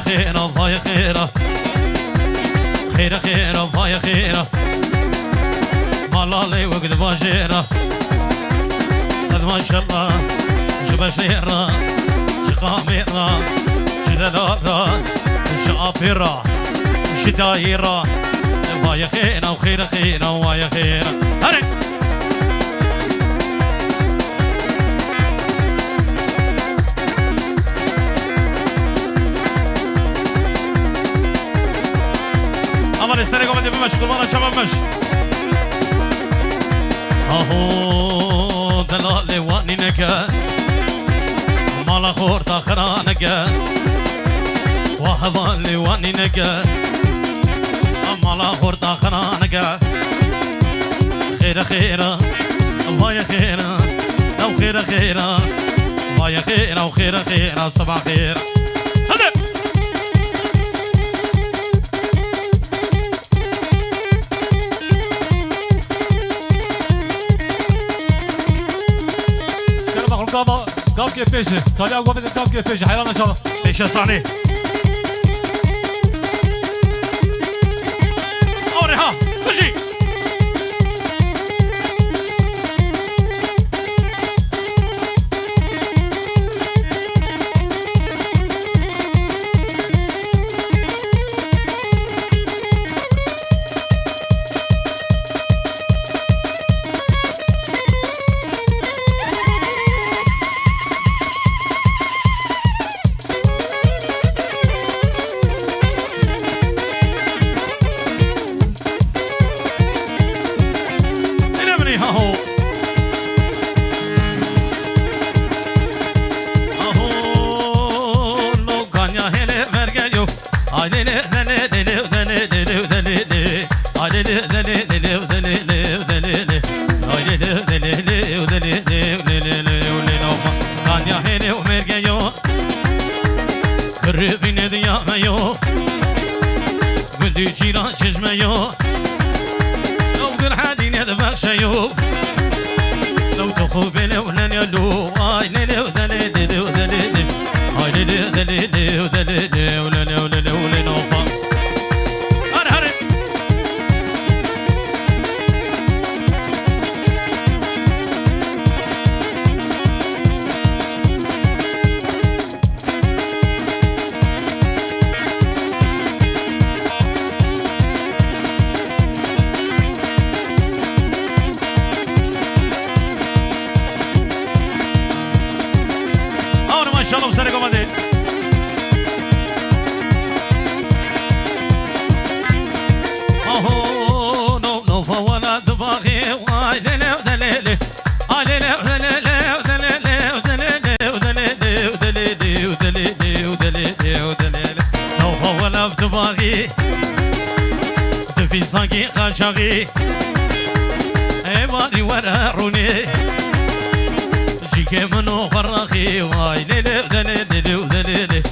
فاي خيرة فاي خيرة خيرة خيرة فاي خيرة مالالي وقت باشيرة صد ما شاء الله جبشيرة جقاميرة جلالارة شعبيرة شدايرة فاي خيرة وخيرة خيرة وفاي خيرة هرك أمر السنة قبل بمش قربانا شباب مش أهو دلال واني نكا مالا خور تاخرا نكا وحضان واني نكا مالا خور تاخرا نكا خيرا خيرا بايا خيرا أو خيرا خيرا بايا خيرا وخيرا خيرا صباح خير قاب كيف بيشه طالع قوة قاب كيف بيشه حيران ان شاء الله بيشه صاني اوريها مشي قربين دياميو بدي جيران شجميو لو قرحاني ندبخشيو لو تخوبي لو لن يلو اي للو دلي دلو دلي دلي اي للو دلي دلو دلي دلو للو للو لنوفا هر هر شالوم سر قمدي اوه نو نو فوالا دباغي واي ليلي ودليلي اي ليلي ودليلي ودليلي ودليلي ودليلي ودليلي ودليلي ودليلي ودليلي نو فوالا دباغي دفي ساقي قاشاغي اي باري ورا روني جيكي منو فراخي واي ليلي ودليلي ودليلي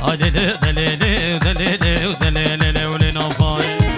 اي ليلي ودليلي ودليلي ودليلي ولنوفاي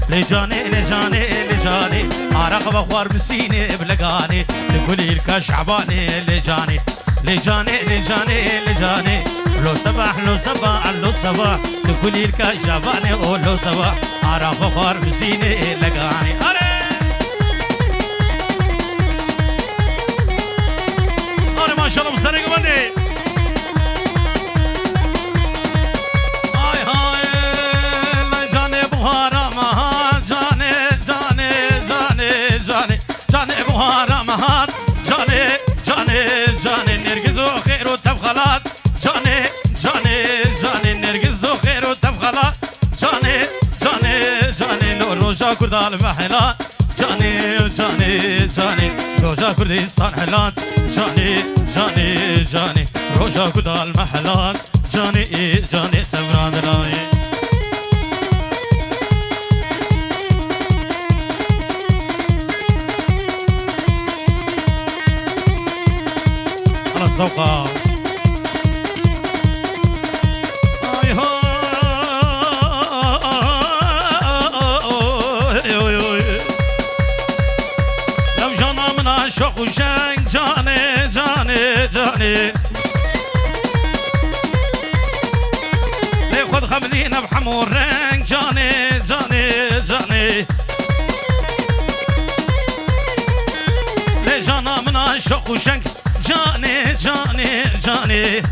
لجاني لجاني لجاني عرق بخوار مسيني بلقاني لكل الكاش عباني لجاني لجاني لجاني لجاني لو صباح لو صباح لو صباح لكل الكاش عباني لو صباح عرق بخوار مسيني لقاني أنا ما شاء الله مسرق بدي جاني جاني جاني نرجس خير وتبخلات جاني روجا كردال محلات جاني جاني جاني روجا كردستان حلات جاني جاني جاني روجا كردال محلات جاني جاني سبراد لاي على الزوقة لو جانا من عشق وشنق جاني جاني جاني خذ خملينا بحمور رنج جاني جاني جاني لي جانا من عشق وشنق جاني جاني جاني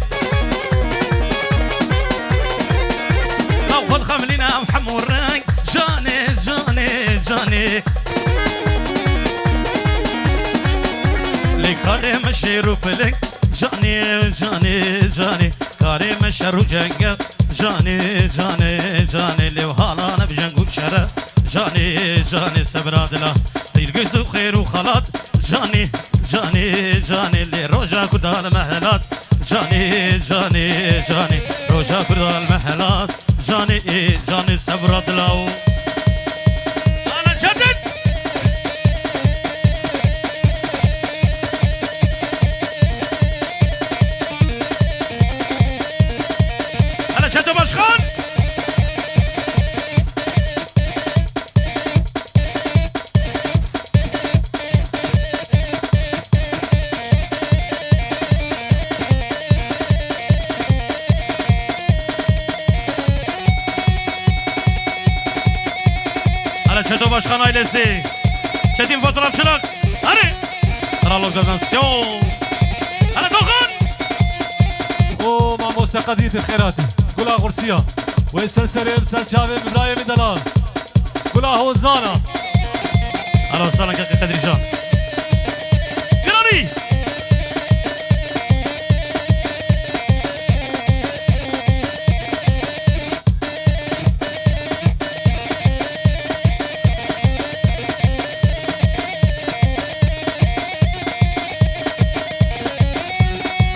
لو خذ خملينا بحمور رنج جاني جاني جاني لي كريم الشيرو فلك جاني جاني جاني كريم الشيرو جنقب جاني جاني جاني لو هالانا بجنقو شرا جاني جاني سبراد لا تلقيس خير وخلاط جاني جاني جاني اللي روجا كردال محلات جاني جاني جاني روجا كردال محلات جاني جاني سبراد لاو انا جدد شدو باشخان على شدو باشخان ailesi çetin fotoğrafçılık hadi Krallık Organizasyon hadi dokun او مع موسيقى الخيراتي كلها غرسية ويسلسل سلشافي إبراهيم دلال كلها هوزانا أهلا وسهلا كاكا قدري جان قراني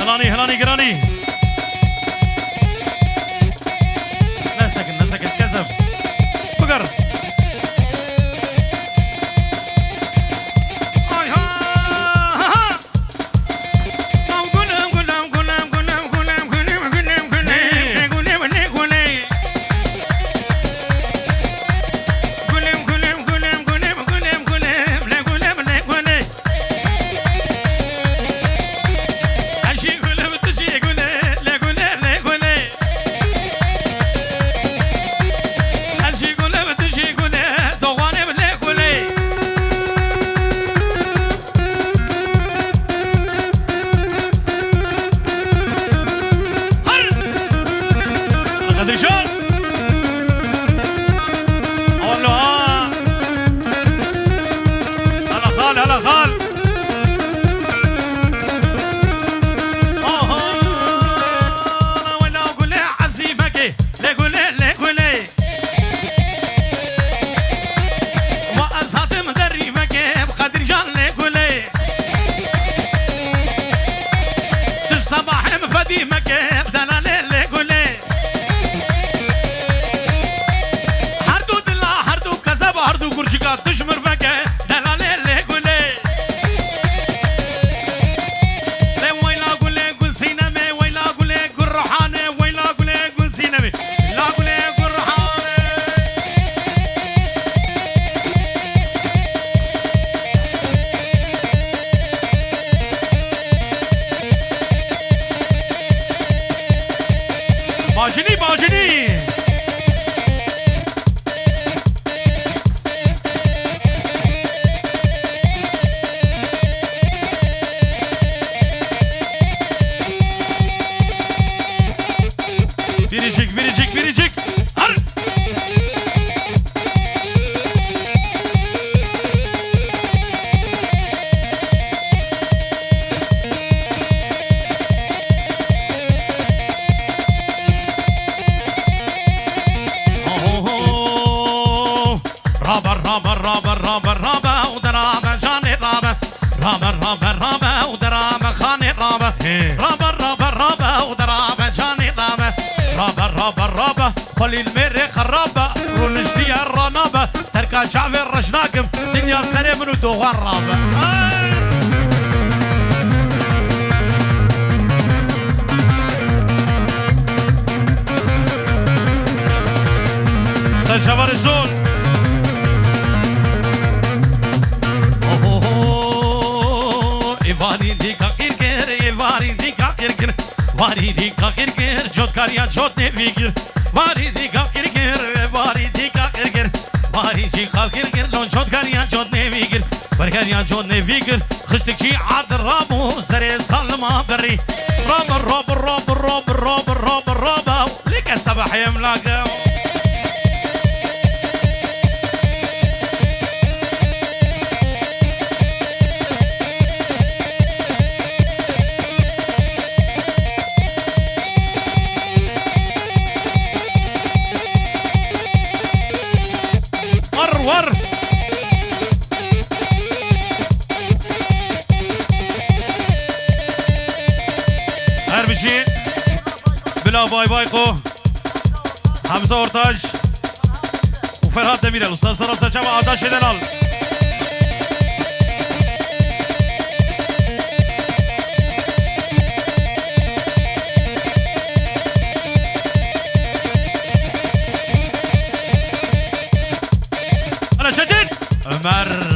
هلاني هلاني قراني باجني باجني خلي الميري خرابة ونشتي الرنابة تركا شعبي الرشناكم دنيا سري منو دوغان رابة سجبر الزول Vari dika kirkir, vari dika kirkir, vari dika kirkir, jod karya jod ne vigir. Vari dika kirkir, vari dika kirkir, vari dika kirkir, lon jod karya jod ne vigir. Bar karya jod ne vigir, khishtikchi ad rabu sare salma berri. Rob, lika sabah yemlaka. ور هر بشي بلا باي بايقو حمزة ورتاج وفرهاد دمير الأستاذ سراسة شباب عداش دلال أنا شديد مر